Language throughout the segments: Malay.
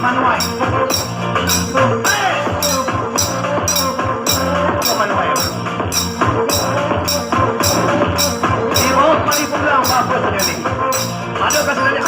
Manuai. Manuai. Di bawah paripurna Bapak sendiri. Ada kasih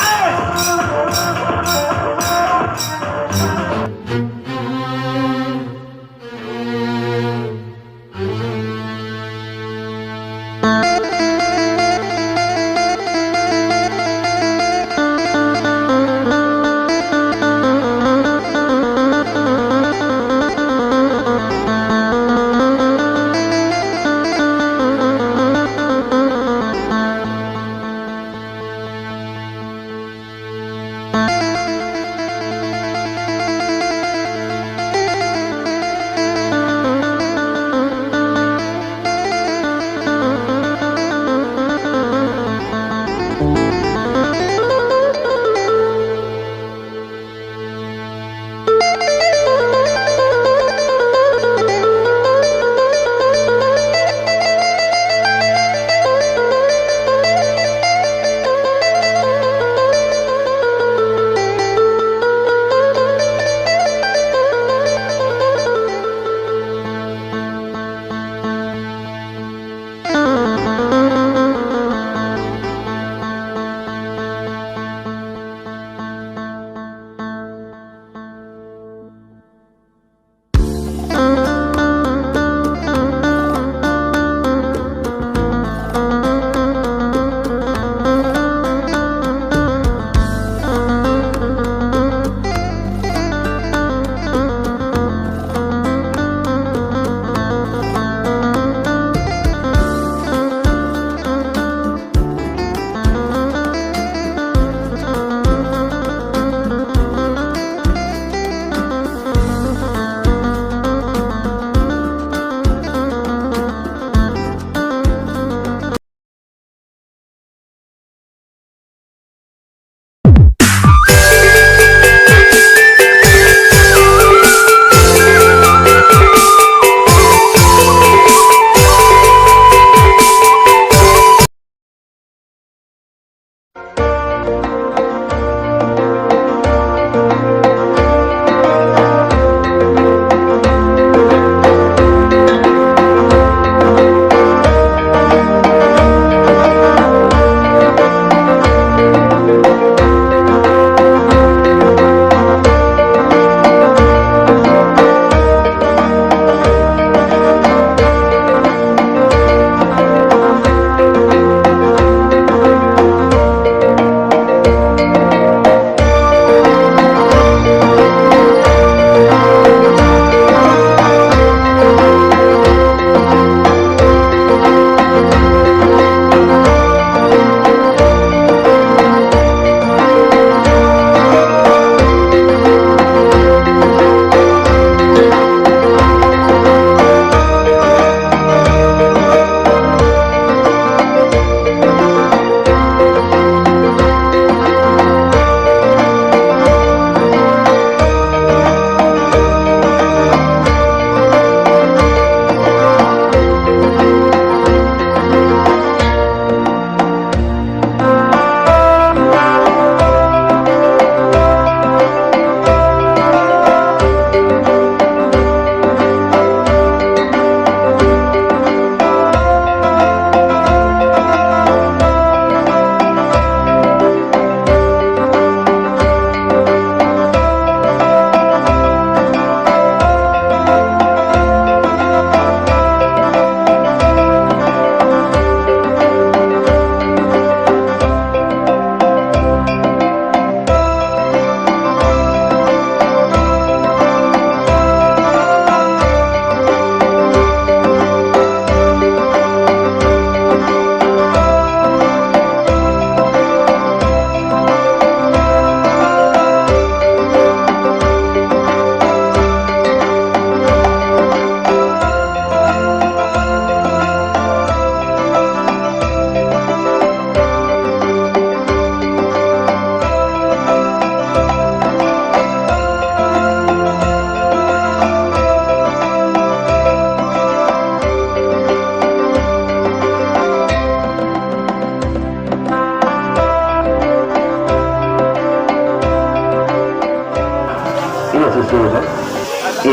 susu tu.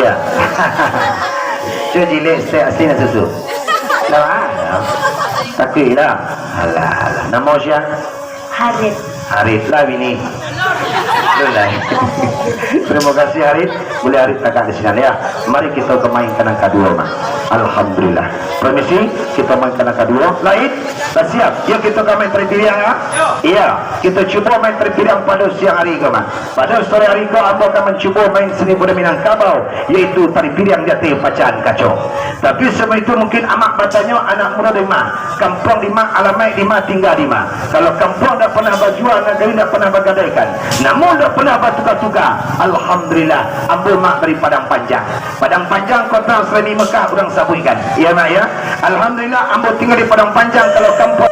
Iya. Cuba jilid saya asli nak susu. Lah, takut lah. Alah. Nama siapa? Harit. Harit lah bini. Lulai. Terima kasih Harit. Boleh Harit kakak di sini ya. Mari kita kemainkan yang kedua mah. Alhamdulillah. Permisi, kita mainkan yang kedua. Lain, dah siap. Ya kita akan main terpilihan ya. Iya, kita cuba main terpilihan pada siang hari ke mah. Pada sore hari ke, aku akan mencuba main seni budaya Minangkabau, yaitu terpilihan jati bacaan kacau. Tapi semua itu mungkin amak bacanya anak muda di mah. Kampung di mah, alamat di mah, tinggal di mah. Kalau kampung dah pernah berjual, negeri dah pernah bergadaikan. Namun dah pernah bertukar-tukar. Alhamdulillah, ambil mak dari Padang Panjang. Padang Panjang kota Serani Mekah orang sabuikan. Iya mak ya. Alhamdulillah, ambil tinggal di Padang Panjang. Kalau kampung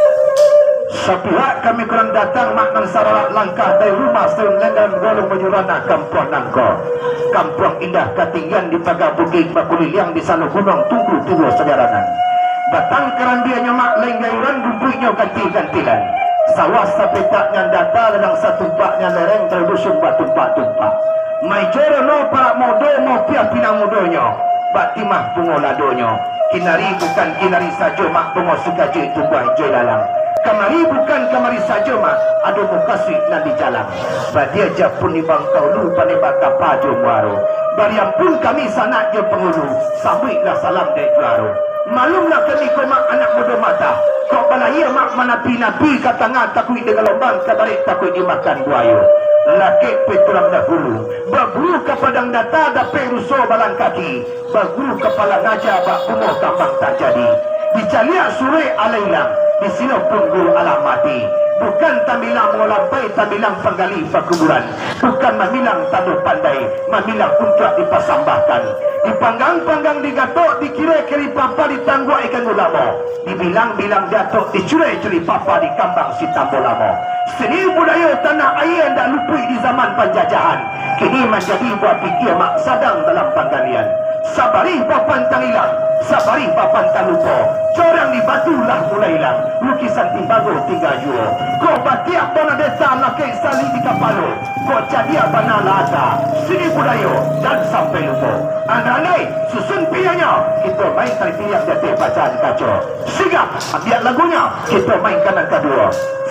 sepihak kami kurang datang maknan sararat langkah dari rumah setahun lenggan golong menyurana kampung nangko. Kampung indah ketinggian di pagar bukit Bakuli yang di sana gunung tunggu tubuh sejaranan. Batang kerandianya mak lenggairan gubuknya ganti-gantilan. Sawah sapetaknya data ledang satu paknya lereng terdusun batu-batu-pak. Mai joro no para modo mau pia pinang modonya. Batimah pengoladonya. Kinari bukan kinari saja mak bungo suka je itu buah hijau dalam. Kamari bukan kamari saja mak ada mukasi nan di jalan. Badia japun di bangkau lupa ni baka paju muaro. Bariam pun kami sanak je pengulu. Sambiklah salam dari juaro. Malumlah kami kau mak anak muda mata. Kau balaya mak manapi-napi katanga takut dengan lombang kabarik takut dimakan buaya. Laki petulang dahulu berburu ke padang data dapat rusuh balang kaki. Berburu kepala ngaja bak umur tambang tak jadi. Dicaliak suri alailang. Di sini pun guru alam mati. Bukan tambilang melampai tambilang penggali perkuburan. Bukan mamilang tanduh pandai. Mamilang untuk dipasambahkan. Dipanggang-panggang digatok. Dikira-kiri papa ditangguh ikan ulama. Dibilang-bilang datuk dicuri-curi papa di kambang si tambolamo. Seni budaya tanah air dah lupui di zaman penjajahan. Kini menjadi buat fikir mak sadang dalam penggalian. Sabari papan tangilang, sabari papan talupo. Corang di batulah mulailah. Lukisan timbango tinggal juo. Kau batiak dona desa lakai sali di kapalo. Kau cadia bana lata. Seni budaya dan sampai lupa. Andai susun pilihannya. Kita main tali pilihan jatuh bacaan kacau. Sigap biar lagunya. Kita mainkan yang kedua.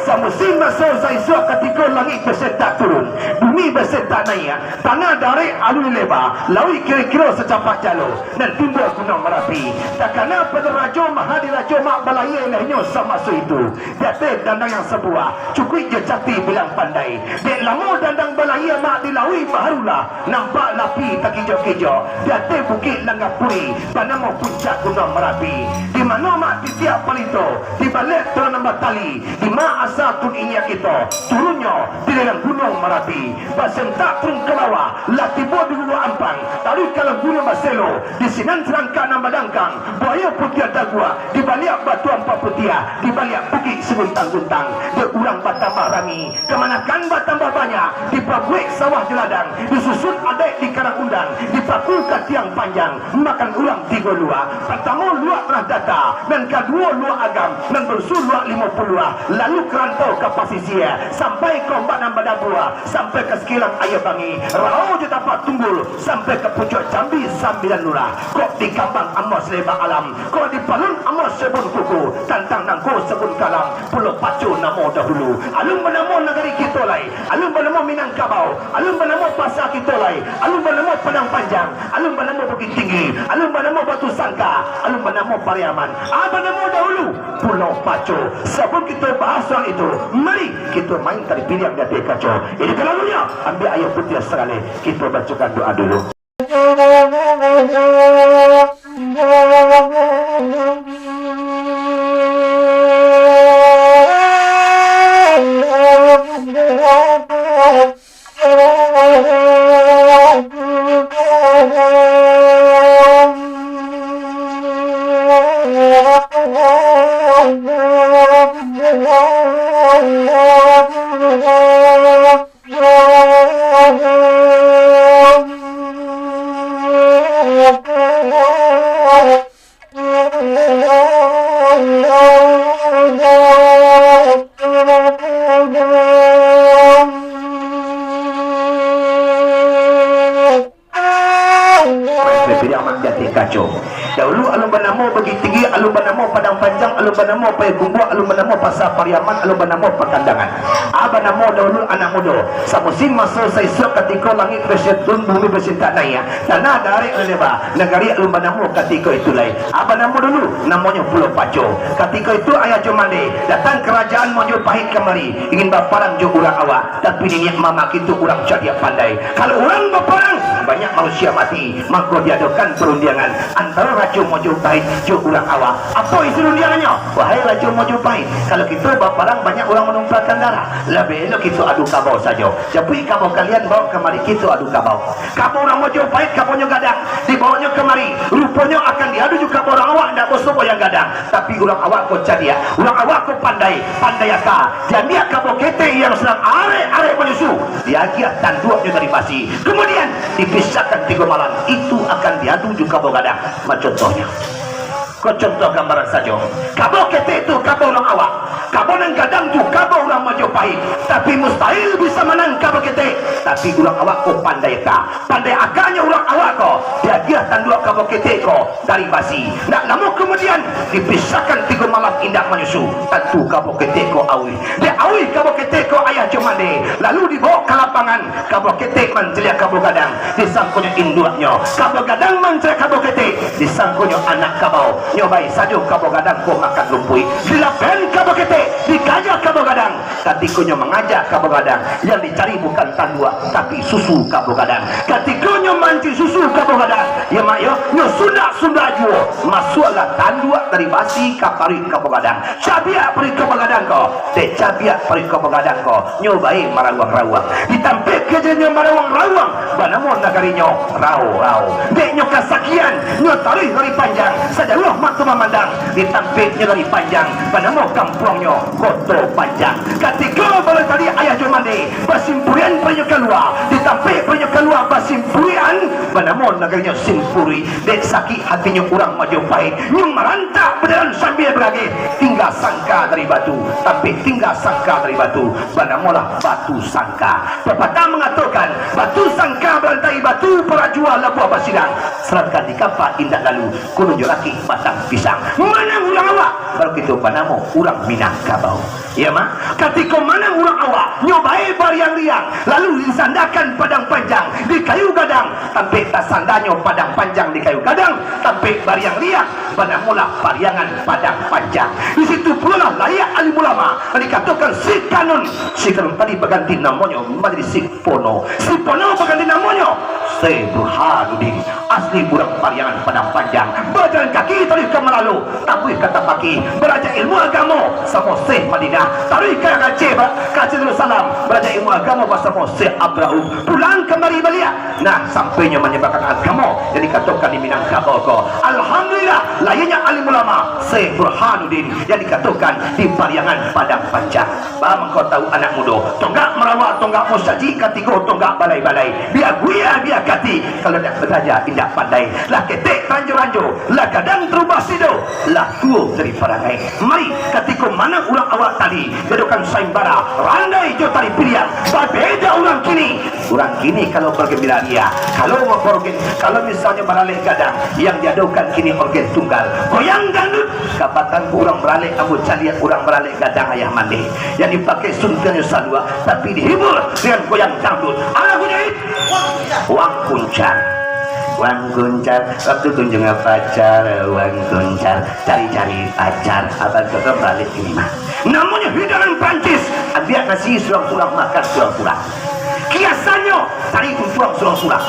Samusim masuk zaizuk ketika langit bersetak turun. Bumi bersetak naik. Tanah dari alun lebar. Laui kira-kira secapak jalur. Dan timbul gunung Merapi. Tak kena pada raja mahadi raja mak balaya lahnya sama itu. Jatuh dandang yang sebuah. Cukui je jati bilang pandai. Dek lama dandang balaya mak dilaui baharulah. Nampak lapi tak hijau-hijau. Jatuh bukit Langgapuri. Panama puncak gunung Merapi. Di mana mak titiak palito. Di balik turun nambah tali. Di mak asal tun inyak kita. Turunnya di dalam gunung Merapi. Basentak turun ke bawah. Latibo di Gunung Ampang. Tadi kalau gunung Baselo. Di sinan serangka nambah dangkang. Buaya putih dagua. Di balik batuan paputia. Di balik bukit seguntang-guntang. Di urang batambah rami. Kemanakan batambah banyak. Di pabuik sawah jeladang. Disusun adek di karang undang. Di pakulkan tiang panjang. Makan urang 3 luar. Pertama luar pernah data. Dan kedua luar agam. Dan bersul luar 50 luar. Lalu kerantau ke pasisir. Sampai ke ombak dan badabua. Sampai ke sekilang air bangi. Rau je dapat tunggul. Sampai ke pucuk Jambi 9 lurah. Kok di kambang amos lebar alam. Kok di palun amos sebun kuku. Tantang nangko sebun kalam. Pulau pacu namo dahulu. Alun benamo negeri kita lai. Alun benamo Minangkabau. Alun benamo pasar kita lai. Alun benamo Padang Panjang. Alun benamo Bukit Tinggi. Alun benamo Batu Sangka. Alun benamo Pariaman. Apa namo dahulu? Pulau Pacu. Sebelum kita bahas soal itu, mari kita main tadi pilihan dari kacau. Ini kelalunya. Ambil ayat putih sekali. Kita bacakan doa dulu. alun banamo pay gumbo alun banamo pasar pariaman alun banamo perkandangan aba namo dahulu anak muda sa musim masuk sa isok ketika langit bersyatun bumi bersinta naya tanah dari leba negari alun banamo ketika itu lain aba namo dulu namanya Pulau Paco ketika itu ayah Jomande datang kerajaan Mojopahit kemari ingin berperang jo urang awak tapi niat mama itu urang jadi pandai kalau urang berperang banyak manusia mati maka diadakan perundangan antara Raja Mojopahit jo urang awak apa isi undangannya wahai Raja Mojopahit kalau kita berperang banyak orang menumpahkan darah lebih elok kita adu kabau saja jadi kabau kalian bawa kemari kita adu kabau orang Mojopahit kabaunya gadang dibawanya kemari rupanya akan diadu juga orang awak tidak bosok yang gadang tapi orang awak kau cadia orang awak kau pandai aka jadi kabau kete yang sedang are menyusu dia kiat tanduknya dari basi kemudian dipisahkan 3 malam itu akan diadu juga kabau gadang contohnya kau contoh gambaran saja kabau kete itu kabau orang awak kabau yang gadang itu kabau orang Majapahit tapi mustahil bisa menang kabau kete tapi orang awak kau pandai akanya orang awak kau dia tanduk kabau kete kau dari basi nak lama kemudian dipisahkan 3 malam indah menyusu tentu kabau kete kau awi dia awi kabau kete kau ayah Jomande lalu dibawa ke lapangan kabau kete mencelia kabau gadang disangkunya induknya kabau gadang mencelia kabau kete disangkunya anak kabau nyobai saja kabau gadang kau makan lumpui dilapen kabau kete dikajak kabau gadang ketikanya mengajak kabau gadang yang dicari bukan tandua tapi susu kabau gadang ketikanya mancing susu kabau gadang ya mak yo nyo sunda juo masuklah tandua dari basi kapari kabau gadang cabia peri kabau gadang kau de cabia peri kabau gadang kau nyobai marawang-rawang ditampik kejanya marawang-rawang banamon nagarinya rau de nyo kasakian nyo tarik dari panjang saja mata memandang ditampiknya dari panjang banamo kampungnya koto panjang ketika pada tadi ayah Jomande basimpurian banyak keluar ditampik banyak keluar basimpurian banamo negerinya simpuri dek sakit hatinya kurang Majapahit yang merantak berjalan sambil beragi tinggal sangka dari batu tapi tinggal sangka dari batu banamolah batu sangka pepatah mengatakan batu sangka berantai batu para jual labuah basidang serangkan di kapal indah lalu kunun laki batang pisang mana ulang awak baru kita panamo urang Minangkabau ya mak ketika mana urang awak nyobai bariang liang lalu disandakan padang panjang di kayu gadang tapi tak sandanya padang panjang di kayu gadang tapi bariang liang panamulah pariangan padang panjang di situ pula layak alim ulama dikatakan si kanun tadi berganti namanya menjadi si pono berganti namanya si Burhanuddin asli burang pariangan padang panjang berjalan kaki tadi ke Melalu tapi kata pagi belajar ilmu agama sama Syekh Madinah tarik ke Aceh Darussalam belajar ilmu agama bersama Syekh Abrahu pulang kembali balik nah sampainya menyebarkan agama jadi dikatakan di Minangkabau kau alhamdulillah layaknya alim ulama Syekh Burhanuddin yang dikatakan di pariangan padang panjang bang kau tahu anak muda tonggak merawat tonggak musaji ketiga tonggak balai-balai biar guya biar kati kalau tak belajar tidak pandai lah ketek ranjo-ranjo lah kadang terubah sido lah tuo dari perangai mari ketika mana ulang awak tadi jadukan saimbara randai jo tari pilihan berbeda ulang kini kalau bergembira dia kalau misalnya beralih gadang yang diadukan kini organ tunggal goyang gandut kapatan kurang beralih abu calian kurang beralih gadang ayah mandi yang dipakai sunkannya salwa tapi dihibur dengan goyang dangdut ala gunjahit uang kuncar waktu kunjungan pacar uang kuncar cari-cari pacar abang kau balik ini mah namanya hidangan Prancis biar nasi sulang-sulang makan sulang-sulang kiasannya cari sulang-sulang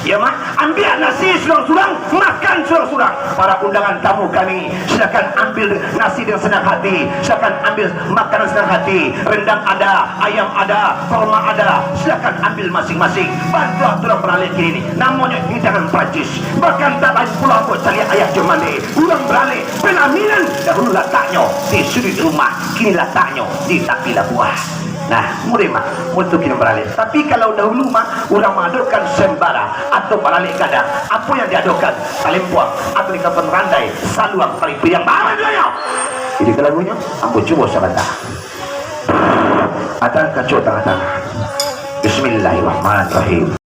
ya mak ambil nasi sulang-sulang makan sulang-sulang para undangan tamu kami silakan ambil nasi dengan senang hati silakan ambil makanan senang hati rendang ada ayam ada kurma ada silakan ambil masing-masing bantu aturan beralih kini namanya hidangan Prancis bahkan tak lain pula buat cari ayah Jomande ulang beralih pelaminan dahulu letaknya di sudut rumah kini letaknya di tapi buah nah mulai mah untuk kita beralih tapi kalau dahulu mah orang mengadukan sembara atau beralih gadang apa yang diadukan salimpuang atau dikapan randai saluang tali yang bawa dia ini kelagunya aku coba sebentar atau kacau tangan Bismillahirrahmanirrahim.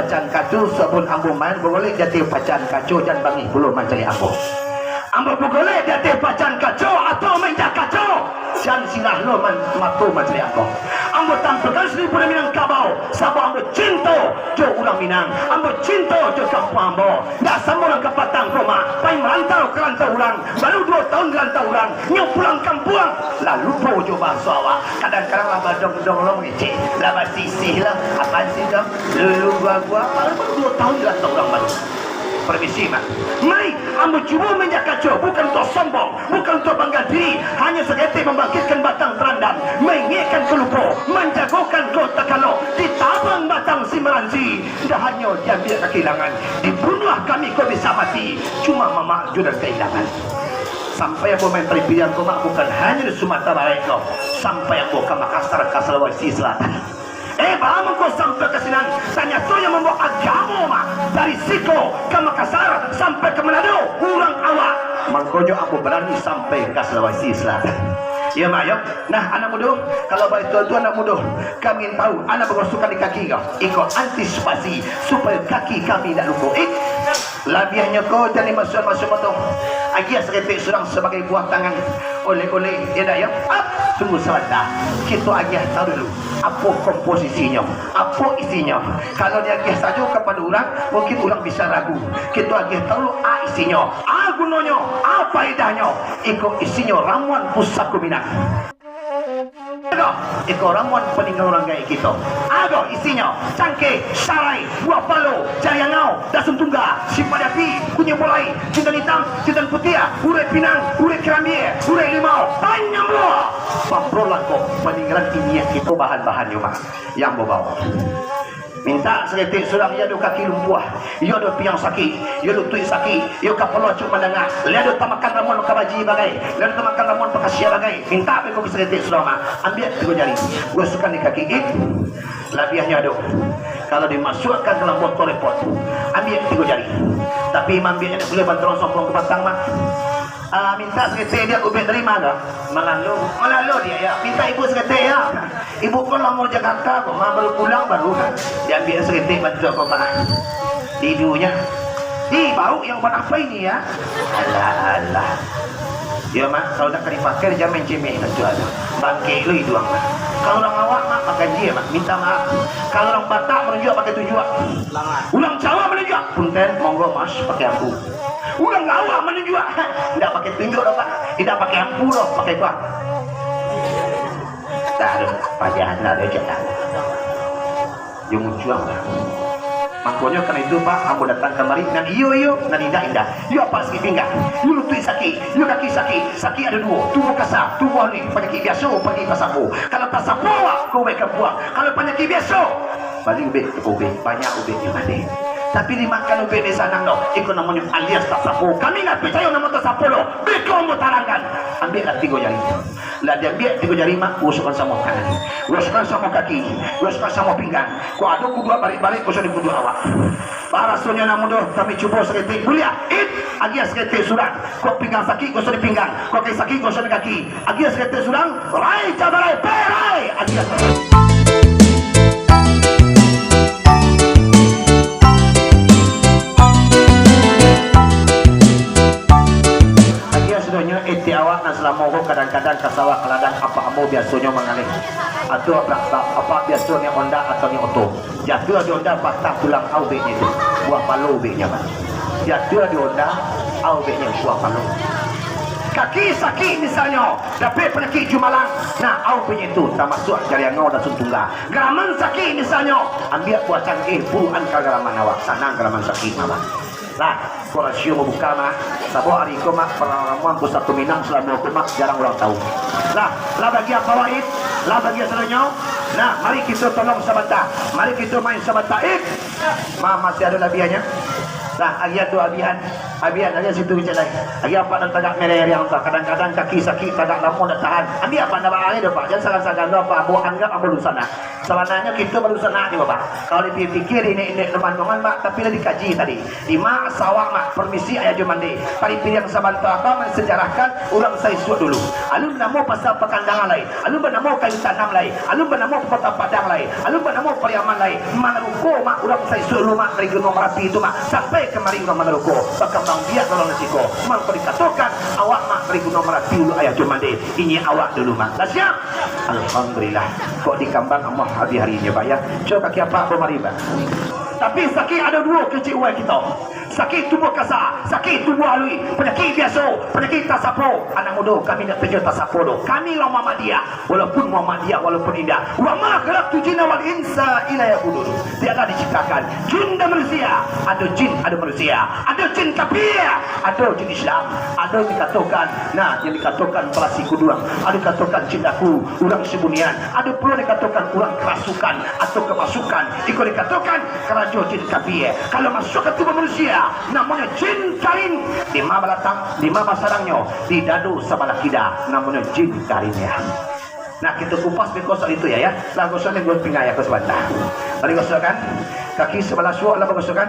pacan kacu sabun ambo main boleh jati pacan kacu dan bangi belum mencari ambo boleh jati pacan kacu atau menjak kacu dan sinah lo matu mencari ambo tampilkan seribu minang kabau sabah ambo cinta jo ulang minang ambo cinta jo kampung ambo dah sama orang ke Patang Roma pai merantau ke rantau ulang baru 2 tahun rantau ulang nyok pulang kampung lalu po jo bahasa awak kadang-kadang lah badong-dong lo mengecek lah basisih lah apa sih dong lulu gua baru 2 tahun rantau ulang baru permisi mak. Mari ambo cuba menjaga kacau, bukan untuk sombong, bukan untuk bangga diri, hanya segetik membangkitkan batang terandam, mengingatkan kelupo, menjagokan kota kalau ditabang batang si meransi, dah hanya diambil kehilangan, dibunuh kami kau bisa mati, cuma mama jual kehilangan. Sampai aku main pilihan kau mak bukan hanya di Sumatera Barat kau, sampai aku ke Makassar, ke Sulawesi Selatan. Bagaimana kau sampai ke sini? Tanya tu yang membawa agama mak dari Siko ke Makassar sampai ke Manado, orang awak. Mangkojo aku berani sampai ke Sulawesi Selatan. Ya mak ya. Nah anak muda, kalau balik tuan-tuan anak muda, kami tahu anak bergosukan di kaki kau. Ikut antisipasi supaya kaki kami tak lupa. Labiahnya kau jadi masuk-masuk motor. Agia seretik surang sebagai buah tangan. Oleh-oleh dia dah ya. Sungguh sahaja. Kita agia tahu dulu apa komposisinya, apa isinya. Kalau dia agia saja kepada orang, mungkin orang bisa ragu. Kita agia tahu isinya, gunanya, faedahnya. Ikut isinya ramuan pusat kuminang. Ikut ramuan peninggal orang gaya kita. Ada isinya cangkeh, sarai, buah palo, jariangau, dasun tungga, sipadapi, kunyit bolai, jintan hitam, jintan putih, urai pinang, urai kerambi, urai limau, banyak buah. Pamprolan kok peninggalan ini kita bahan-bahan yang bawa. Minta seketik surang ia ada kaki lumpuh, ia ada piang sakit, ia lutut sakit, ia kepala cuma mendengar, ia ada tamakan ramuan kabaji bagai, ia ada tamakan ramuan pekasia bagai. Minta apa kau seketik surang mak, ambil 3 jari, gosokkan di kaki, labiahnya ada. Kalau dimasukkan dalam botol repot, ambil 3 jari. Tapi ambilnya boleh bantuan sombong ke batang mak. Minta seketik dia ubin terima tak? Melalu dia ya. Minta ibu seketik ya. Ibu pun lama Jakarta kok, baru pulang baru dia ambil seketik bantu kau pak. Didunya, bau yang buat apa ini ya? Alah. Ya mak, kalau nak dipakai jangan main cemeh nak jual. Bangke lu itu mak. Kalau orang awak mak pakai dia mak, minta maaf. Kalau orang Batak menunjuk pakai tunjuk. Ulang Jawa menunjuk. Punten, monggo mas pakai ampu. Ulang awak menunjuk. Tidak pakai tunjuk dah pak. Tidak pakai ampu dah, pakai apa? Tak ada pajahan ada jangan. Yang menjual dah. Makanya karena itu pak, aku datang kemari dan iyo dan indah. Iyo apa sakit pinggang, iyo lutut sakit, iyo kaki sakit ada 2, tubuh kasar, tubuh ni penyakit biasa, pergi pasapu. Kalau pasapu kau baik buang. Kalau penyakit biasa, balik ubek, banyak ubek yang ada. Tapi dimakan ubek di sana no, ikut namanya alias tak sapu. Kami nak percaya nama tak sapu lo, beko mau tarangkan. Ambillah 3 jari. Lah dia ambil 3 jari mak, usukkan sama kanan, usukkan sama kaki, usukkan sama pinggang. Kau ada kedua balik-balik, usuk di kedua awak. Barasnya namun doh, kami cuba seketik mulia. Agia seketik surang. Kau pinggang sakit, usuk di pinggang. Kau kaki sakit, usuk di kaki. Agia seketik surang. Rai cabarai, perai. Agia. Eti awak nak selama kadang-kadang kesawah keladang apa amu biasanya mengalih atau apa biasanya Honda atau ni auto jatuh di Honda patah tulang aubeknya itu buah palu aubeknya pak jatuh di Honda aubeknya buah palu kaki sakit misalnya dapat penyakit jumalang nah aubeknya itu tak masuk jariangau dan suntungga geraman sakit misalnya ambil buah cangkeh puluhan ke geraman awak sanang geraman sakit mawak lah, kau rasio membuka mah, sabar hari kau mak pengalaman pusat Minang selama kau mak jarang orang tahu. Lah bagi apa waib, lah bagi selanjutnya. Nah, mari kita tolong sebentar, mari kita main sebentar. Masih ada labiannya. Lah, agian tu abian aja situ bicara lagi. Agi apa nak tagak merah yang tak kadang-kadang kaki sakit tagak lama nak tahan. Ambil apa nak bahaya dah pak. Jangan sangat-sangat apa. Bawa anggap apa lusana. Sebenarnya kita baru sana ni bapak. Kalau dipikir ini teman-teman mak, tapi dah dikaji tadi. Lima sawak mak permisi ayah jomande. Pari-piri yang sabantu apa mensejarahkan orang saya suat dulu. Alun bernama pasal pekandangan lain. Alun bernama kayu tanam lain. Alun bernama kota padang lain. Alun bernama Pariaman lain. Manaruko mak orang saya suat dulu mak dari Gunung Merapi itu mak sampai kemari orang Manaruko. Berkembang biak dalam nasiko. Mak dikatakan awak mak dari Gunung Merapi dulu ayah jomande. Ini awak dulu mak. Dah siap? Alhamdulillah. Kok dikambang Allah hari-harinya pak ya. Coba kaki apa mari pak. Tapi sakit ada dua kecil uai kita. Sakit tubuh kasar, sakit tubuh halui, penyakit biasa, penyakit tasapo. Anak muda kami nak pergi tasapo doh. Kami lah Muhammadiyah, walaupun Muhammadiyah walaupun indah. Wa ma khalaqtu jinna wal insa illa ya'budun. Tiada diciptakan jin dan manusia. Ada jin, ada manusia. Ada jin kafir, ada jin Islam. Ada dikatakan, nah yang dikatakan pelasi kuduang, ada dikatakan cintaku, orang sembunyian. Ada pula dikatakan orang kerasukan atau kemasukan. Ikut dikatakan kerajaan jin kafir. Kalau masuk ke tubuh manusia namanya jin kain. Di mana balatang, di mana sarangnya, di dadu sebelah kida namanya jin kainnya. Nah kita kupas di kosong itu ya. Lagu soalnya gue tinggal ya ke sebentar. Mari gosokkan kaki sebelah suak lah gosokkan.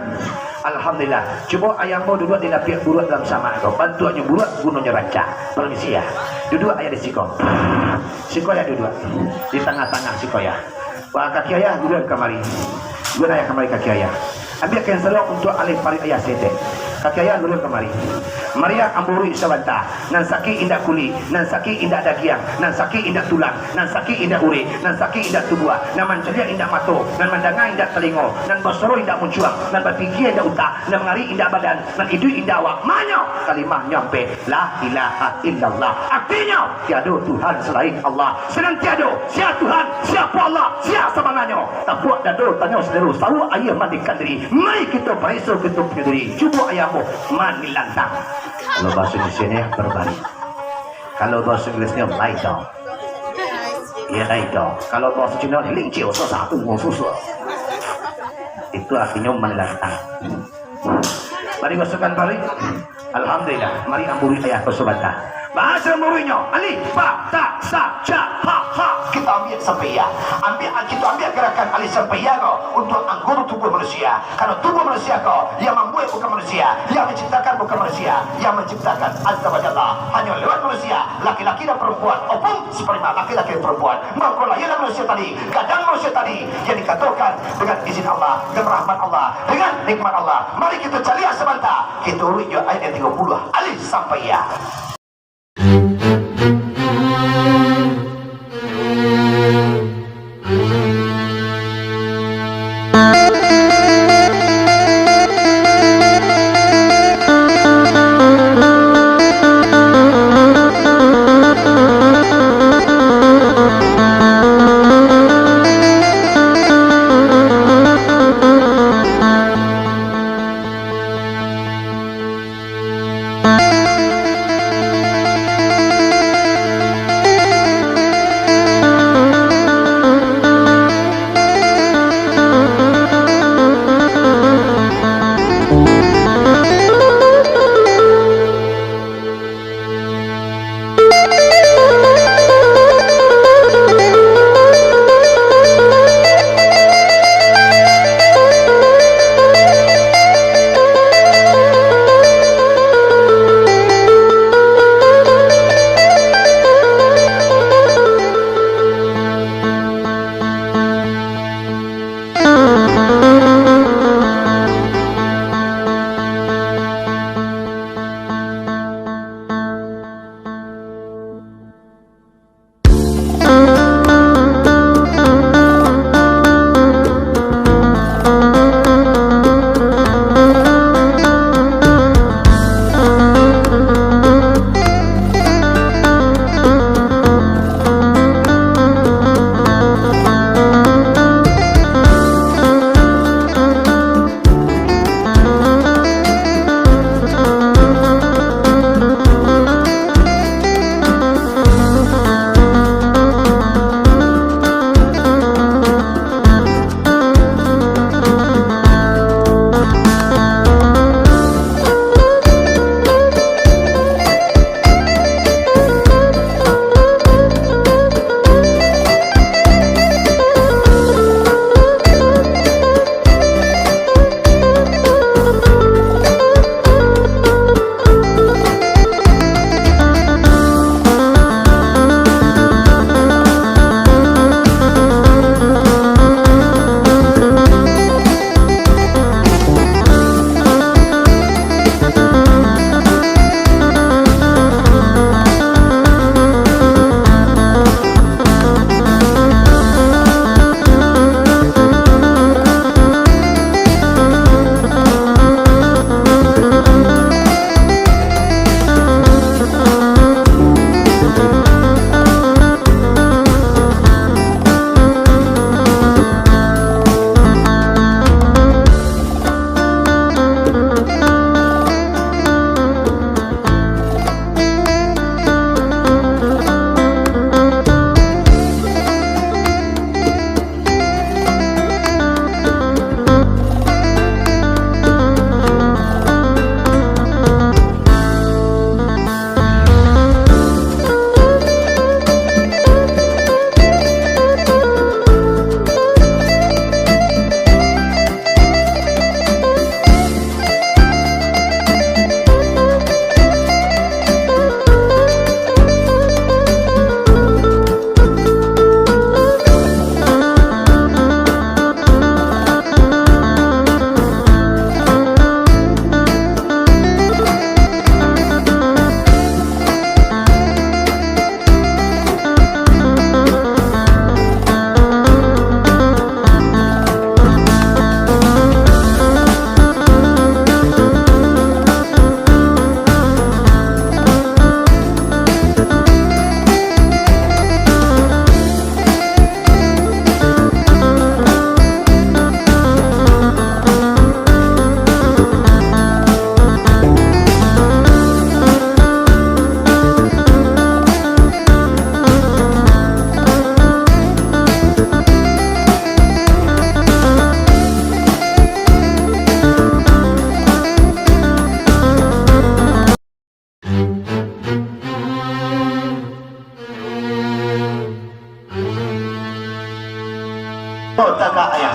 Alhamdulillah. Cuba ayammu duduk di lapik buruat dalam sama kau. Bantuannya buruat gunanya rancak. Permisi ya. Duduk ayah di siko. Siko ya duduk di tengah-tengah siko ya. Wah kaki ayah duduk kemari. Gue ayah kemari kaki ayah. Ambil kain selok untuk alih parit ayah sete. Kaki ayah duduk kemari. Maria amburi sabanta. Nan sakit indah kuli, nan sakit indah dagiang, nan sakit indah tulang, nan sakit indah uri, nan sakit indah tubuh, nan mancelia indah mato, nan mandangai indah telingo, nan basoro indah muncuang, nan berpikir indah utak, nan mengari indah badan, nan hidup indah awak. Manyo kalimah nyampe la ilaha illallah. Artinya tiada Tuhan selain Allah. Senantiada siapa Tuhan, siapa Allah, siapa sebenarnya. Tak buat dado tanya saudara, tahu ayah mandikan diri. Mari kita perisa kita punya diri. Cuba ayahmu mandi lantang. Kalau bahasa Indonesia berbalik. Kalau bahasa Inggrisnya lie down. Ya lie down. Kalau bahasa Cina lincir satu susah. Itu artinya melantang. Mari gosokkan balik. Alhamdulillah. Mari amburi ayah kesobatan. Bahasa murunya alif ba ta sa ca ha ha. Kita ambil sampai ya. Kita ambil gerakan alif sampai ya kau untuk anggota tubuh manusia. Kalau tubuh manusia kau yang membuat bukan manusia, yang menciptakan bukan manusia, yang menciptakan azza wa jalla hanya lewat manusia, laki-laki dan perempuan. Opung seperti laki-laki dan perempuan. Maka lahirlah manusia tadi, kadang manusia tadi yang dikatakan dengan izin Allah, dengan rahmat Allah, dengan nikmat Allah. Mari kita cari sebentar. Kita urut ayat yang 30 alif sampai ya.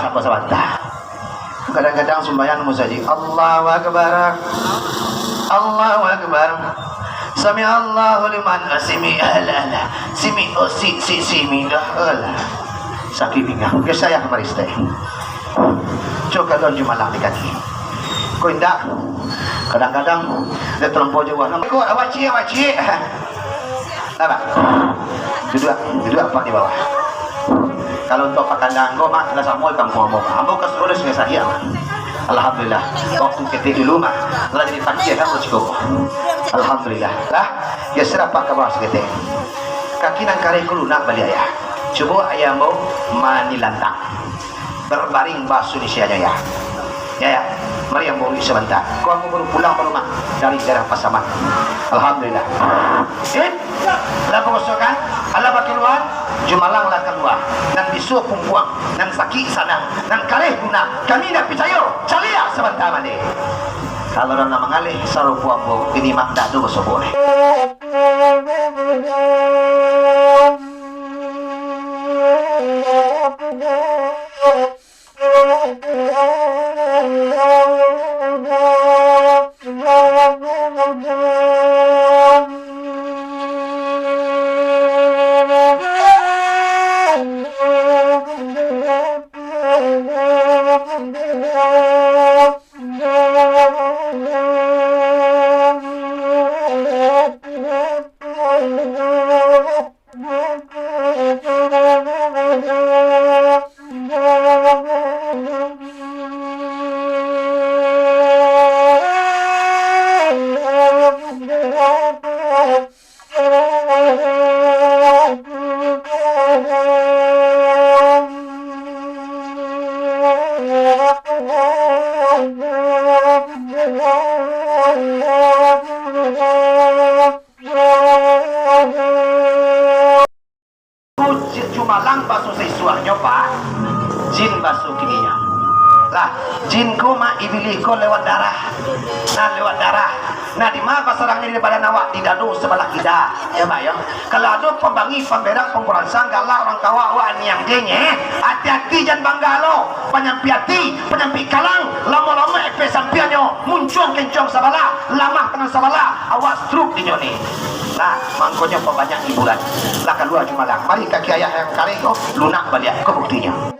apa sabantah. Kadang-kadang sembahyang musaji Allahu Akbar, Allahu Akbar, Sami Allahu liman asimi ala simi simi dah sakit pinggang ke saya kemarin stay coba don cuma lang dikati ko indah kadang-kadang dia terlampau jauh ko awaci apa duduk apa di bawah kalau untuk pakandang ko mak nasa mall kampung mo ambo kasurus nga saya alhamdulillah waktu kita dulu mah lagi ditakdir kan cukup alhamdulillah lah ya serapa ka bawah kita kaki nang kare ko lunak bali ayah coba ayah mau manilantang berbaring basuh di sianya ya mari yang mau sebentar kau aku baru pulang ke rumah dari daerah Pasaman alhamdulillah lah pengosokan Allah keluar jumalang lah keluar dan bisu pumpuang dan sakit sana dan kalih guna kami nak percaya calia sebentar mandi kalau orang nak mengalih sarupu ambo ini mak dak do boleh Jumalang basuh sesuanya pak jin basuh kininya lah jin ko ma ibili ko lewat darah nah di mana sarang ini pada nawak di dadu sebelah kita ya pak ya kalau ada pembangi pemberak pemberansang galak orang kawa wa yang denye hati-hati jangan banggalo penyampi kalang lama-lama epe sampianyo muncul kencong sabala lama kena sabala awas truk di nyoni nah mangkonya pebanyak hiburan lah kedua Jumalang mari kaki ayah yang kali ko lunak balik ke buktinya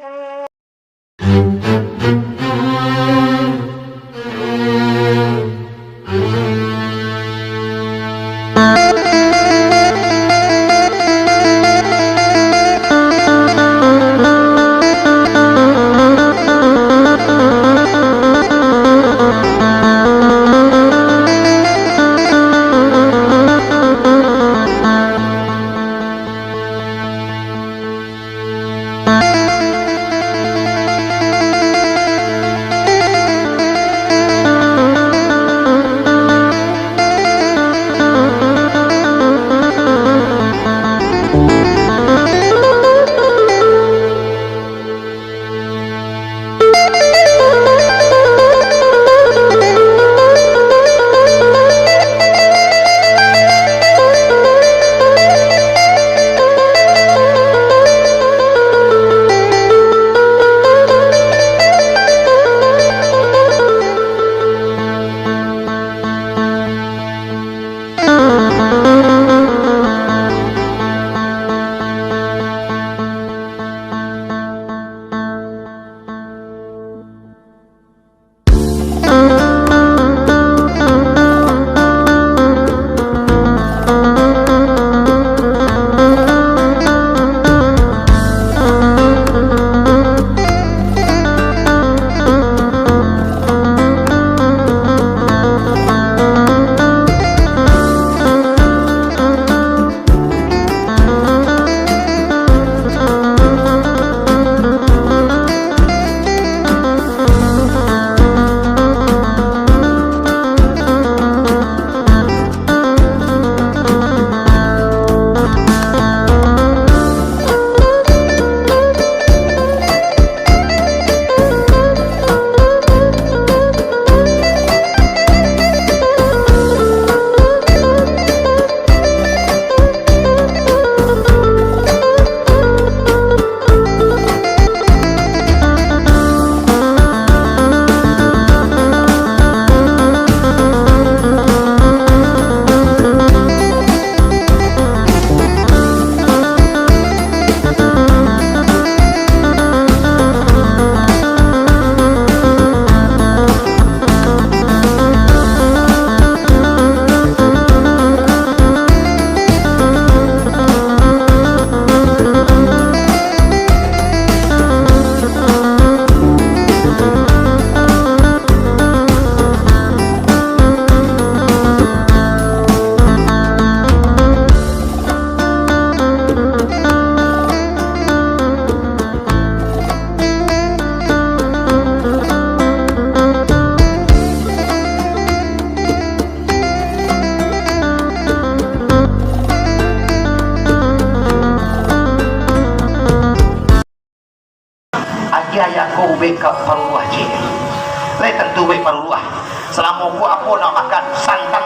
apa nak makan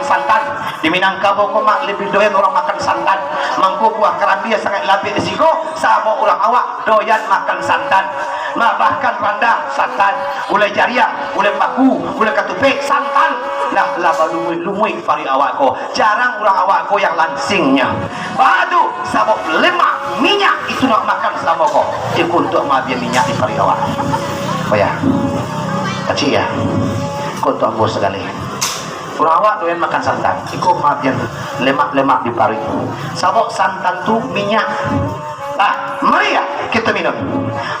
santan di Minangkabau kau mak lebih doyan orang makan santan. Mangko buah kerambi sangat labih risiko sama orang awak doyan makan santan. Bahkan randa santan, gulai jariah, gulai paku, gulai katupek santan. Lah lumui pari awak ko. Jarang orang awak ko yang langsingnya. Badu sabuk lemak minyak itu nak makan sama ko. Ikut untuk mabian minyak di pari awak. Oh ya, kecil ya. Kau tu ambo sekali. Orang awak doyan makan santan. Ikut mabian lemak-lemak di pari. Sabuk santan tu minyak. Nah, mari ya kita minum.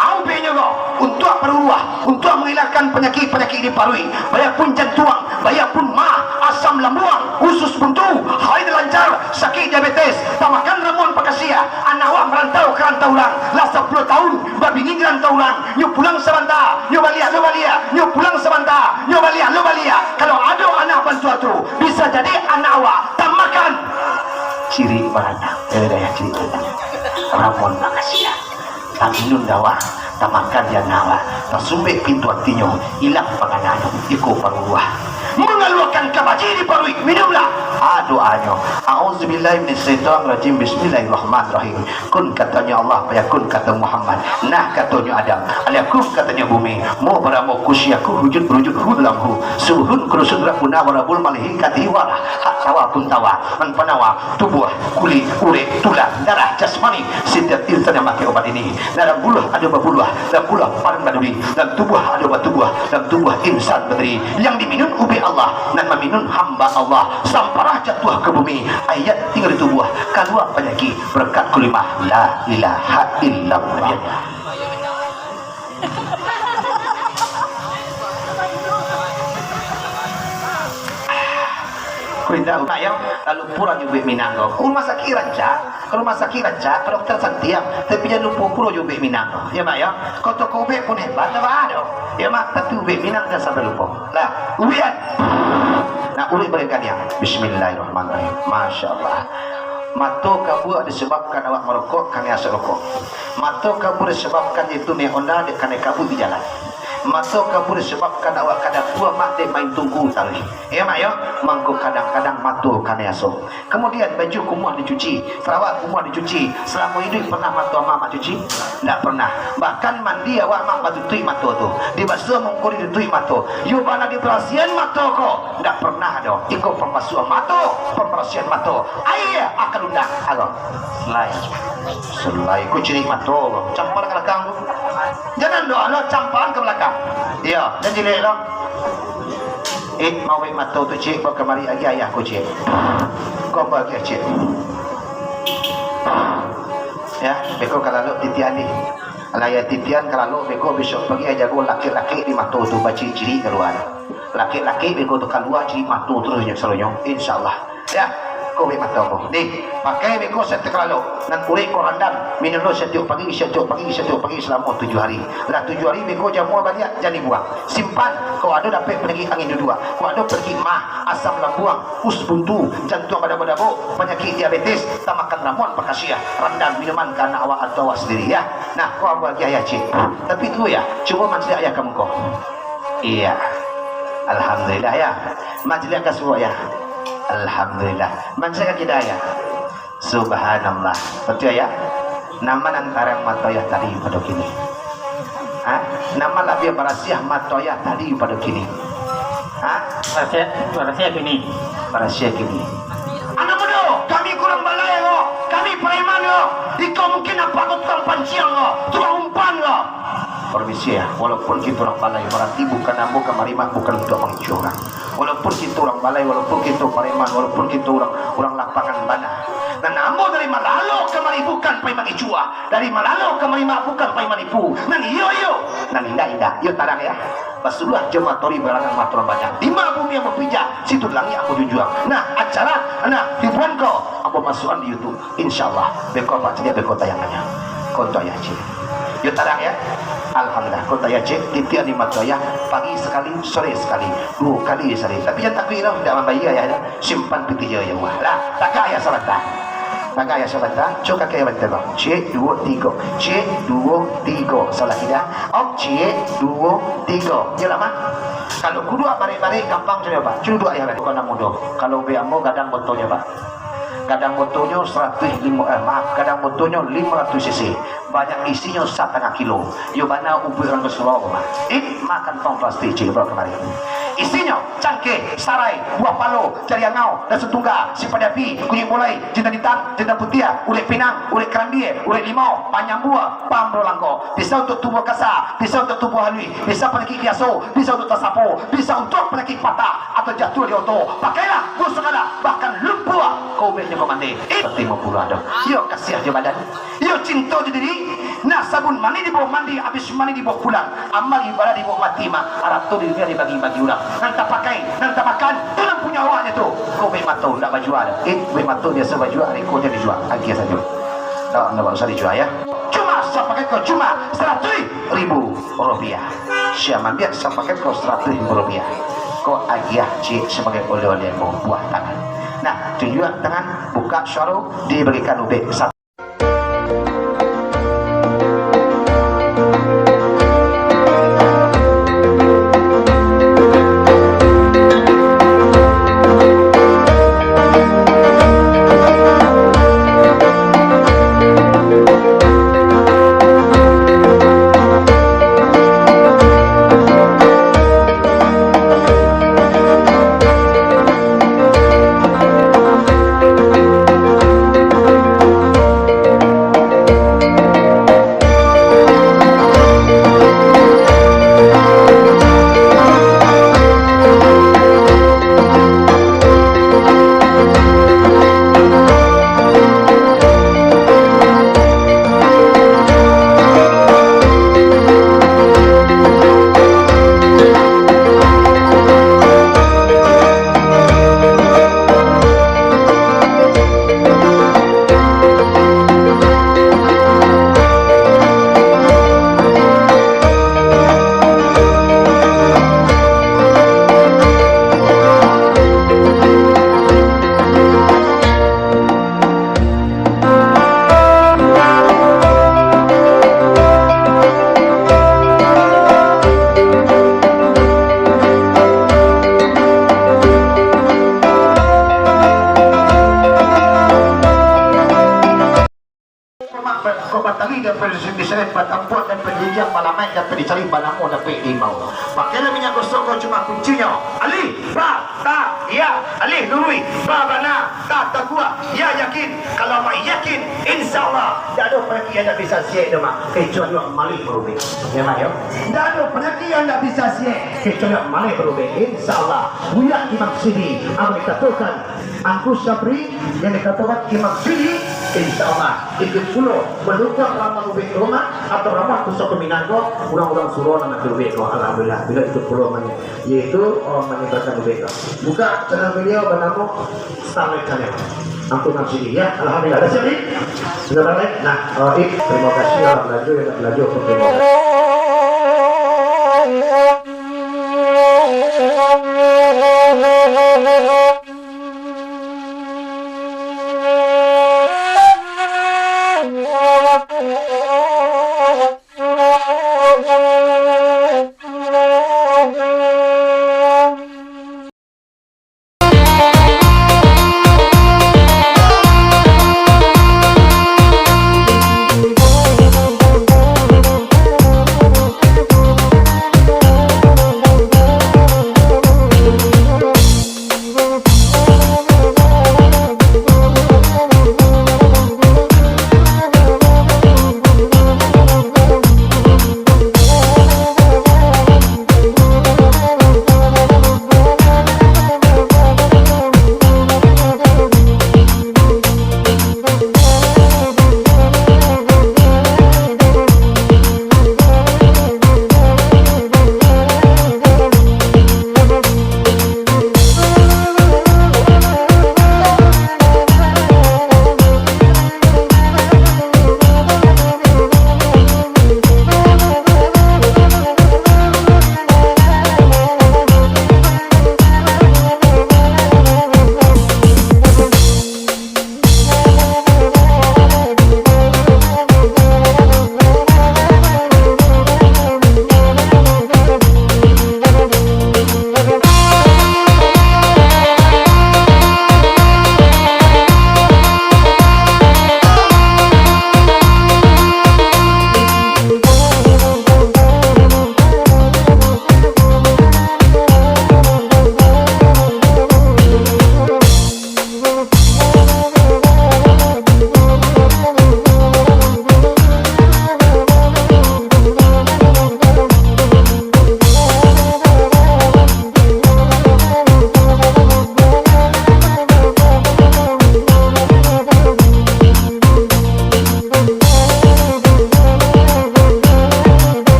Aubenya kau untuk peruah, untuk menghilangkan penyakit-penyakit di parui. Bayar pun jantung, bayar pun mah, asam lambung, usus buntu, haid lancar, sakit diabetes, tak makan ramuan pakasia. Anak awak merantau kerantau ulang, lah 10 tahun, babingin rantau ulang, nyu pulang sebentar, nyu balik, nyu pulang sebentar, nyu balik. Kalau ada anak bantu tu, bisa jadi anak awak tak makan. Ciri beranda, ya ciri beranda. Ramuan pakasia, tak minum dawa, tak makan dia nawa, tak sumbek pintu hatinya, hilang panganan, ikut paruah. Mengeluarkan kabaji di parui, minumlah. Doanya. Auzubillahi minasyaitonirrajim. Bismillahirrahmanirrahim. Kun katanya Allah, fayakun kata Muhammad. Nah katanya Adam. Alakum katanya bumi. Mu beramu kusyaku wujud berujud hudlamhu. Suhun kurusun rakuna warabul malihikati warah. Hak tawa pun tawa. Menpanawa tubuh, kulit, uret, tulang, darah, jasmani. Setiap insan yang pakai obat ini. Dalam buluh ada berbuluh. Dalam buluh paling baduri. Dalam tubuh ada bertubuh. Dalam tubuh insan berdiri. Yang diminum ubi Allah dan meminum hamba Allah. Samparah jatuh ke bumi, ayat tinggal di tubuh, keluar penyakit berkat kalimah la ilaha illallah. Kuindah ayam lalu pura juga Minangkabau. Kalau masa kira ranca, kalau dokter santiam, tapi jangan lupa pura juga Minangkabau. Ya mak ya, kau toko ube pun hebat, apa ada? Ya mak, tapi ube Minang jangan sampai lupa. Lah, ubian. Nah, uli berikan yang Bismillahirrahmanirrahim. Masya Allah. Mato kabur disebabkan awak merokok, kami asal rokok. Mato kabur disebabkan itu neonda, kami kabur di jalan. Mato kabur disebabkan awak kadang buah mak main tunggu tali. Ya mak ya, mangko kadang-kadang mato kami asal. Kemudian baju kumuah dicuci, serawat kumuah dicuci. Selama hidup pernah mato mak cuci? Tak pernah. Bahkan mandi awak mak batu tui mato tu. Di basuh mengkuri di tui mato. You bana di perasian mato ko? Tak pernah ada. Ikut pembasuhan mato, pembersihan mato. Ayah akan undang. Agak. Selai kucing mato. Campur ke belakang. Jangan doa lo campur ke belakang. Ya, dan jelek lo. Mau mato tu cik, kau kemari lagi ayah ku cik. Kau bagi cik. Ya, beko kalau lo titian ni. Alaya titian kalau lo beko besok pergi aja go laki-laki di mato tu baca ciri keluar. Laki-laki beko tu keluar ciri mato terus yang seronok. Insyaallah. Ya. Kau mata kau. Ni pakai beko setiap kalau nan kulit kau rendam minum lo setiap pagi selama 7 hari. Lah 7 hari beko jamu banyak jadi buang. Simpan. Kau ada dapat pergi angin dua. Kau ada pergi mah asam lambung, us buntu, jantung pada bau, penyakit diabetes, tak makan ramuan pakasia, rendam minuman karena awak atau awak sendiri ya. Nah kau bagi ayah cik. Tapi tu ya, cuba majlis ayah kamu kau. Iya. Alhamdulillah ya. Majlis kasih ya. Alhamdulillah. Mansaya hidayah. Subhanallah. Betul ya? Nama antara matoyah tadi pada kini. Nama lebih berasiah matoyah tadi pada kini. Berasiah kini. Berasiah kini. Anak muda, kami kurang balai lo. Kami preman lo. Ikau mungkin apa kau tukang panciang lo, tukang umpan lo. Permisi ya, walaupun kita orang balai berarti bukan ambo kemarimak, bukan untuk mengicurang. Walaupun kita orang balai, walaupun kita pareman, walaupun kita orang lapangan mana. Dan ambo dari malalo kemari bukan pai mengicua, dari malalo kemari bukan pai manipu. Nan iyo, nan indah, yo tarang ya. Pasulah jematori berangan matur banyak. 5 bumi yang berpijak, situ langi aku jujuang. Nah acara, hiburan kau, aku masukan di YouTube. Insyaallah, beko apa saja beko tayangannya. Konto ya cik. Yo tarang ya. Alhamdulillah kota ya cik titian di mataya pagi sekali sore sekali 2 kali sehari tapi jangan takut lah tidak membayar ya simpan piti ya wah lah tak kaya sebentar coba kaya bentar bang cik 2 3 cik 2 3 salah tidak cik 2 3 ya lama Kalau kudu bari-bari gampang saja Pak. Cudu ya Pak. Kena mudah. Kalau beambo kadang botolnya Pak. Kadang botolnya 105 kadang botolnya 500 cc. Banyak isinya 1,5 kilo. Yo mana ubur orang keseluruh Pak. Makan tong plastik coba kemarin. Isinya cangkeh, sarai, buah palo, cariangau, dan setunggal, si padapi, kunyit mulai, jintan hitam, jintan putih, ulet pinang, ulet kerandie, ulet limau, panjang buah, pambro langko. Bisa untuk tubuh kasar, bisa untuk tubuh halus, bisa penyakit biasa, bisa untuk tersapu, bisa untuk penyakit patah atau jatuh di auto. Pakailah, busuk ada, bahkan lumpuh. Kau punya komande. 50 ada. Yo kasih aja badan. Yo cinta di diri. Nah sabun mandi dibawa mandi, habis mandi dibawa pulang. Amal ibadah dibawa mati mah. Arab tu dia dibagi-bagi orang. Nanti pakai, nanti makan. Tulang punya awaknya tu. Kau punya mata tak baju ada. Punya mata dia sebaju ada. Kau dia dijual. Lagi saja. Tak usah dijual ya. Cuma saya pakai kau cuma 100.000 rupiah. Siapa biar saya pakai kau 100.000 rupiah. Kau agiah cik sebagai oleh-oleh buah tangan. Nah, tunjuk tangan, buka syarul, diberikan ubek satu. Diseret batambut dan penjijak malamai dan dicari banamu dan limau. Pakailah minyak gosok kau cuma kuncinya. Ali, ba, ta, ya, Ali, nurui, ba, bana, ta, takwa, ya, yakin. Kalau mak yakin, insyaAllah tak ada penyakit yang tak bisa siap nama kecuali malik berubah. Ya mak ya. Tak ada penyakit yang tak bisa siap kecuali malik berubah. InsyaAllah. Buya Imam Sidi yang dikatakan Angku Sabri yang dikatakan Imam Sidi, insyaAllah ikut pulau mendukung ramah ubek rumah atau ramah kusok keminango orang-orang suruh nama ubek ko. Alhamdulillah bila ikut pulau mana yaitu menyebarkan ubek ko. Buka channel beliau bernama Starlight Channel Angku Imam Sidi ya. Alhamdulillah. Ada siapa? Sudah balik? Nah, terima kasih yang belajar untuk terima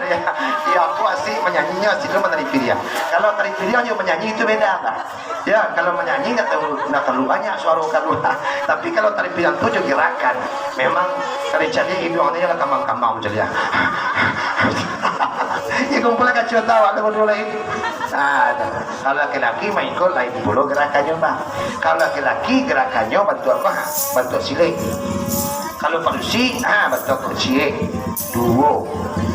ya. Ya aku asik menyanyinya asik lu menaripi dia. Kalau taripi dia menyanyi itu beda Pak. Ya kalau menyanyi nggak terlalu banyak suara kalau. Tapi kalau taripi yang tujuh gerakan, memang dari jadi hidungnya lah kambang-kambang jadi ya. Ya kumpulnya kacau tawa kalau dulu itu. Nah, kalau laki-laki main ikut lain puluh gerakannya Pak. Kalau laki-laki gerakannya bantu apa? Bantu silik. Kalau manusia, bantu aku cie, 2,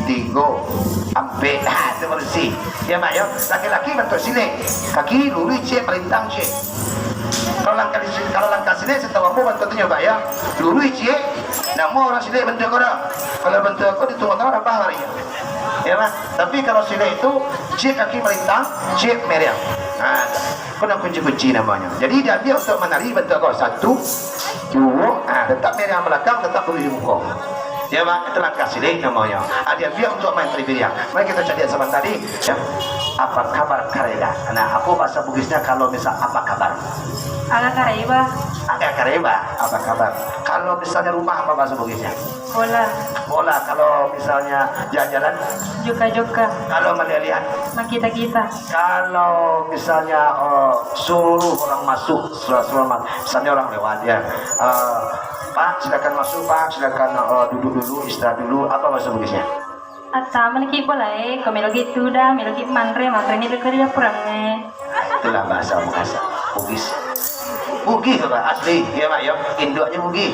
3, ampe, itu manusia. Ya mak ya, laki-laki bantu silik, kaki lurus cie, melintang cie. Kalau langkah silik, setahu aku bantu tu nyoba ya, lurus cie, nama orang silik bantu aku dah. Kalau bantu aku ditunggu orang apa harinya. Ya mak, tapi kalau silik itu cie kaki melintang, cie meriam. Nah, kena kunci-kunci namanya. Jadi dia untuk menari bantu aku 1, 2, tetap meriam belakang, tetap beri di muka. Ya mak, itu langkah silik namanya. Dia untuk main trivia. Mari kita cari zaman tadi. Ya. Apa kabar kareda? Nah, aku bahasa Bugisnya kalau misal apa kabar? Agak kareba. Agak kareba. Apa kabar? Kalau misalnya rumah apa bahasa Bugisnya? Bola. Bola. Kalau misalnya jalan-jalan? Joka-joka. Kalau melihat? Makita-kita. Kalau misalnya suruh orang masuk, misalnya orang lewat ya. Pak, silakan masuk Pak, silakan duduk dulu, istirahat dulu. Apa bahasa Bugisnya? Ata malaki boleh, kalau gitu dah, melaki manre, manre ni kerja perangnya. Itulah bahasa Bugis. Bugis Pak, asli, ya Pak ya. Induknya Bugis.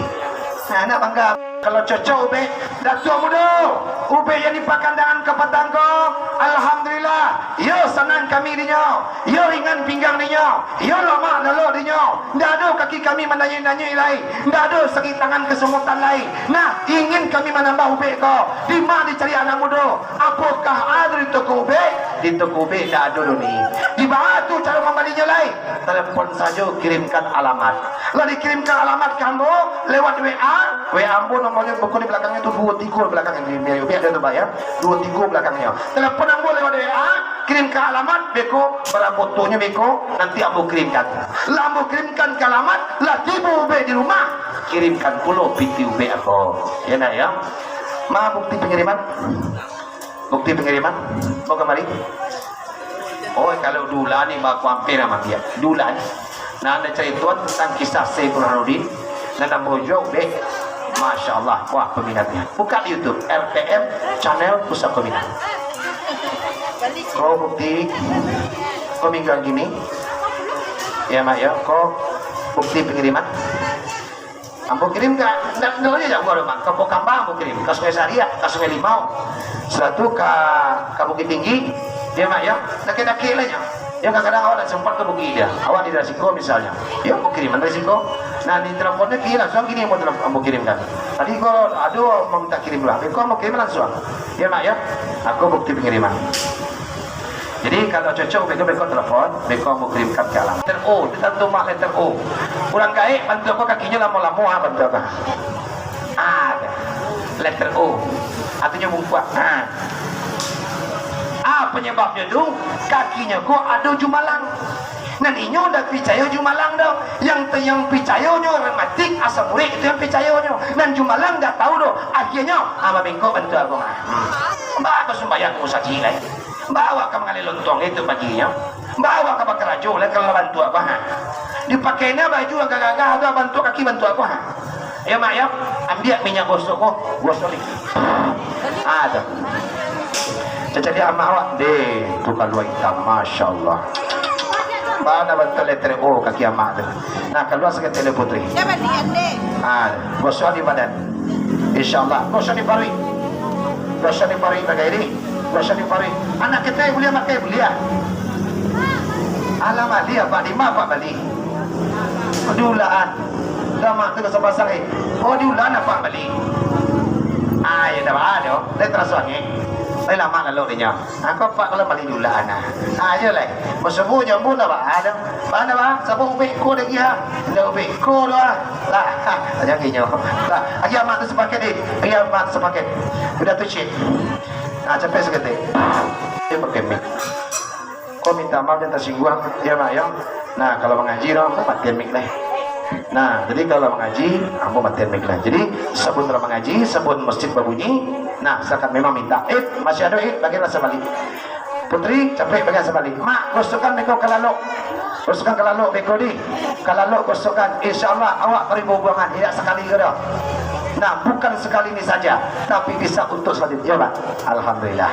Nah, anak bangga. Kalau cocok ube, datuk muda, ube yang dipakandaan ke petangko, alhamdulillah. Yo senang kami dinyo, yo ringan pinggang dinyo, yo lama lalu dinyo. Ndak ada kaki kami menanya-nanya lain, ndak ada sakit tangan kesemutan lain. Nah, ingin kami menambah ube ko, di mana dicari anak muda? Apakah ada di toko ube? Di toko ube ndak ada ni. Di batu cara membelinya lain. Telepon saja, kirimkan alamat. Lah dikirimkan alamat kamu lewat WA, WA ambo nomornya buku di belakangnya itu 23 belakangnya di Meriubi ada tuh bayar 23 belakangnya. Telepon ambo lewat WA, kirim ke alamat beko, barang fotonya beko, nanti ambo kirimkan. Lah ambo kirimkan ke alamat, lah tiba ube di rumah, kirimkan pula piti ube aku. Ya nak ya. Ma bukti pengiriman? Bukti pengiriman? Mau kemari? Oh kalau Dulan ni baku hampir sama dia. Dulan. Nah anda cerita tentang kisah Syekh Burhanuddin. Nanda Mojo be. Masya Allah, wah peminatnya. Buka di YouTube RPM channel Pusat Peminat. Kau bukti, kau mingguan gini, ya mak ya, kau bukti pengiriman. Ambo kirim ke, ndak aja gua mak. Ke Pokambang ambo kirim, ke Sungai Saria, ke Sungai Limau, satu ke Bukit Tinggi, ya mak ya, daki-daki lainnya. Ya kadang-kadang awak tak sempat ke Bukit dia, awak di Resiko misalnya, ya ambo kiriman Resiko. Nah di teleponnya kira langsung gini mau kirimkan. Tadi kau aduh mau minta kirim lah, kau mau kirim langsung. Ya mak ya, aku bukti pengiriman. Jadi kalau cocok beko telepon, beko mau kirimkan ke alamat. Letter O, tentu mak letter O. Kurang gaib bantu aku kakinya lama-lama bantu aku. Letter O, artinya bungkuat. Penyebabnya dong kakinya kok ada jumalang. Nan inyo dah percaya jumalang dah. Yang percayanya rematik asam urat itu yang percayanya. Nan jumalang dah tahu dah. Akhirnya ama bengkok bantu aku. Mbak aku sembahyang ku saji lah. Bawa ke mengalir lontong itu paginya. Bawa ke bakar rajo lah kalau bantu aku. Dipakainya baju agak-agak ada bantu kaki bantu aku. Ya mak ya, ambil minyak gosok gosok ni. Ada. Jadi ama awak deh tukar luar hitam, masya Allah. Mana bantu letter O kaki ama tu. Nah keluar sekali tele putri. Gosok di badan. InsyaAllah. Gosok di pari. Gosok di pari bagai ini. Gosok di pari. Anak kita boleh pakai boleh. Alamak dia Pak Lima Pak Bali. Diulaan. Dah mak tu kesempatan sangat. Oh diulaan apa Bali. Ya dah ada. Letter suami. Saya lama lalu dia. Aku pak kalau balik dulu anak. Aja lah. Bersebu jambu dah pak. Ada. Mana pak? Sabu ubek ko lagi ha. Dah ubek ko dah. Lah. Aja kinyo. Lah. Agi amat tu sepaket ni. Agi amat sepaket. Udah tu cik. Capek sekali. Dia pakai mic. Kau minta maaf dan tersinggung ya mak ya. Nah kalau mengaji dong, aku matian mic lah. Nah jadi kalau mengaji, aku matian mic lah. Jadi sebelum mengaji, sebelum masjid berbunyi, Nah, silakan memang minta. Masih ada bagian sebalik. Putri, capek bagian sebalik. Mak, gosokkan beko kalalok. Gosokkan kalalok beko di. Kalalok gosokkan. Insyaallah awak terima buangan. Tidak sekali ke dah. Nah, bukan sekali ini saja, tapi bisa untuk selanjutnya, Pak. Alhamdulillah.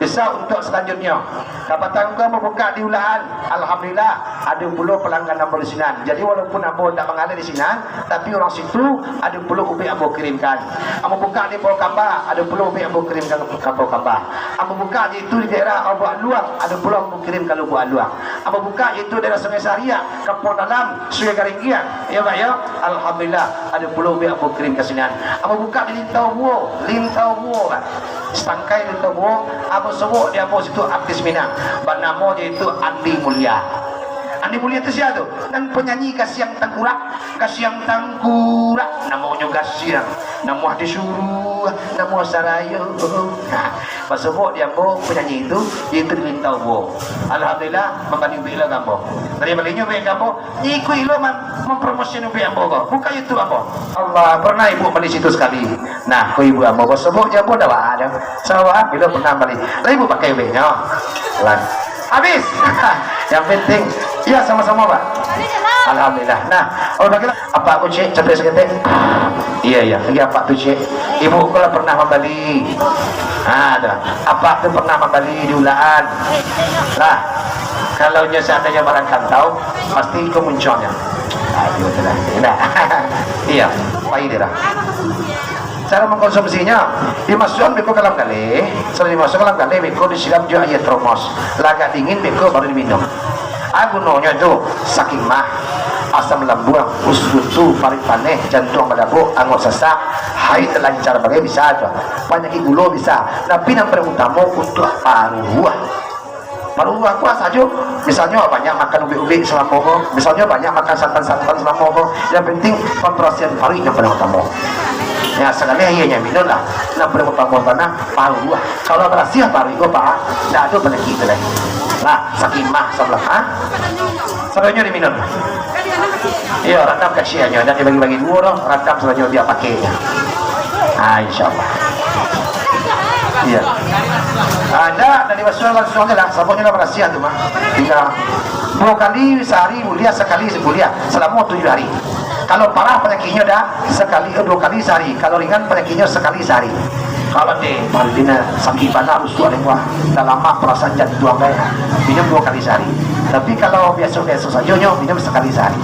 Bisa untuk selanjutnya. Dapat tangga membuka di ulahan. Alhamdulillah, ada puluh pelanggan nombor di sini. Jadi walaupun Ambo tak mengalir di sini, tapi orang situ ada puluh ubi Ambo kirimkan. Ambo buka di Pulau Kamba, ada puluh ubi Ambo kirimkan ke Pulau Kamba. Ambo buka di itu di daerah Buat Luang, ada puluh Ambo kirimkan ke Buat Luang. Ambo buka itu daerah Sungai Saria, Kampung Dalam, Sungai Karinggian. Ya Pak ya. Alhamdulillah, ada puluh ubi Ambo kirim ke sini. Ambo buka di Lintau Buo, Pak. Setangkai Lintau Buo, Ambo sebut dia Ambo situ artis Minang. Nama dia itu Andi Mulia. Andi Mulia itu siapa tu? Dan penyanyi Kasiang Tangkurak. Namanya Kasiang. Nama disuruh, nama Sarayo. Nah, pasal dia Ambo penyanyi itu, dia itu Lintau Buo. Alhamdulillah, membanding bila Ambo. Dari balinya baik Ambo, ikut ilo mempromosi ubi Ambo kau. Bukan itu Ambo. Allah, pernah ibu beli situ sekali. Nah, kau ibu Ambo pasal dia Ambo dah ada. Sawah bila pernah beli. Lah ibu pakai ubinya. Lan. Habis. Yang penting, ya sama-sama Pak. Alhamdulillah. Nah, bagaimana? Apa aku cek capek seketik? Iya. Lagi apa tu cek? Ibu kalau pernah membeli. Ada. Apa tu pernah membeli di ulaan? Lah, kalau seandainya barang kantau, pasti kemunculnya. Ayo sudah. Nah, iya. Baik dia. Cara mengkonsumsinya dimasukkan beko dalam kali, setelah dimasukkan dalam kali beko disiram juga air termos, laga dingin beko baru diminum. Gunanya itu saking mah, asam lambung, usus-usus, parit paneh, jantung melepuh, angot sesak, haid lancar bagai bisa aja, penyakit gula bisa. Tapi yang paling utama untuk paruh kuah saja. Misalnya banyak makan ubi-ubi selama misalnya banyak makan santan-santan selama yang penting kontrasian paru yang paling utama. Ya sekali hanya minum lah. Nah berapa tanah paru. Kalau berhasil paru itu Pak, tidak ada penyakit lagi. Nah sakimah sebelah sebelumnya diminum. Iya rakam kasihannya dan dibagi-bagi dua rakam selanjutnya dia pakainya. Ah insyaallah. Iya. Ada dari masuknya lah, sabunnya lah berhasil tu mah. Tinggal 2 kali sehari mulia, sekali sebulan selama 7 hari. Kalau parah penyakitnya dah sekali 2 kali sehari. Kalau ringan penyakitnya sekali sehari. Kalau deh Martina sakit panas harus tuan yang dah lama perasaan jadi tuang gaya minum 2 kali sehari. Tapi kalau biasa-biasa saja minum sekali sehari.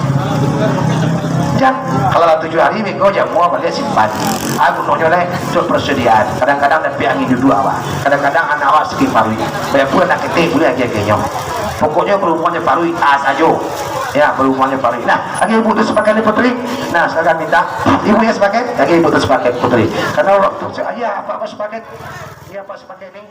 Dan kalau 7 hari minggu jamu balik simpan. Aku nonyo leh untuk persediaan. Kadang-kadang tapi angin duduk awak. Kadang-kadang anak awak sikit parui. Banyak pun nak ketik boleh aja kenyong. Pokoknya perempuannya parui saja. Ya perempuannya parui. Nah, lagi ibu tu sebagai putri. Nah, sekarang minta ibunya sebagai, lagi ibu tu sebagai putri. Karena waktu saya apa sebagai, apa sebagai ini.